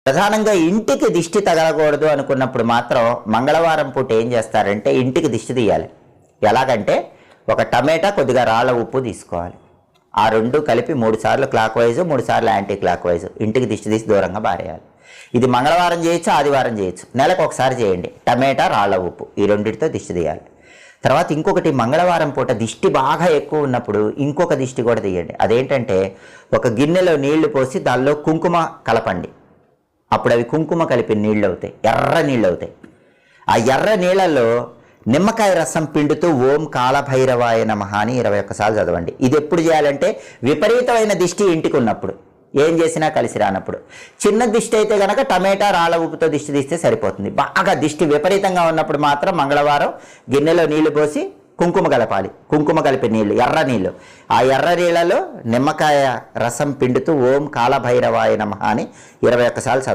ప్రధానంగా ఇంటికి దిష్టి తగలకూడదు అనుకున్నప్పుడు మాత్రం మంగళవారం పూట ఏం చేస్తారంటే ఇంటికి దిష్టి తీయాలి. ఎలాగంటే ఒక టమాటా, కొద్దిగా రాళ్ళ ఉప్పు తీసుకోవాలి. ఆ రెండు కలిపి 3 సార్లు క్లాక్ వైజ్, 3 సార్లు యాంటీ క్లాక్ వైజ్ ఇంటికి దిష్టి తీసి దూరంగా పారేయాలి. ఇది మంగళవారం చేయొచ్చు, ఆదివారం చేయొచ్చు. నెలకు ఒకసారి చేయండి. టమాటా, రాళ్ళ ఉప్పు ఈ రెండింటితో దిష్టి తీయాలి. తర్వాత ఇంకొకటి, మంగళవారం పూట దిష్టి బాగా ఎక్కువ ఉన్నప్పుడు ఇంకొక దిష్టి కూడా తీయండి. అదేంటంటే ఒక గిన్నెలో నీళ్లు పోసి దానిలో కుంకుమ కలపండి. అప్పుడు అవి కుంకుమ కలిపిన నీళ్ళు అవుతాయి, ఎర్ర నీళ్ళు అవుతాయి. ఆ ఎర్ర నీళ్ళల్లో నిమ్మకాయ రసం పిండుతూ ఓం కాలభైరవాయ నమః అని 21 సార్లు చదవండి. ఇది ఎప్పుడు చేయాలంటే విపరీతమైన దిష్టి ఇంటికి ఉన్నప్పుడు, ఏం చేసినా కలిసి రానప్పుడు. చిన్న దిష్టి అయితే కనుక టమాటా, రాళ్ళ ఉప్పుతో దిష్టి తీస్తే సరిపోతుంది. బాగా దిష్టి విపరీతంగా ఉన్నప్పుడు మాత్రం మంగళవారం గిన్నెలో నీళ్లు పోసి కుంకుమ కలపాలి. కుంకుమ కలిపే నీళ్లు, ఎర్ర నీళ్లు. ఆ ఎర్ర నీళ్లలో నిమ్మకాయ రసం పిండుతూ ఓం కాలభైరవాయ నమః అని 21 సార్లు చదవండి.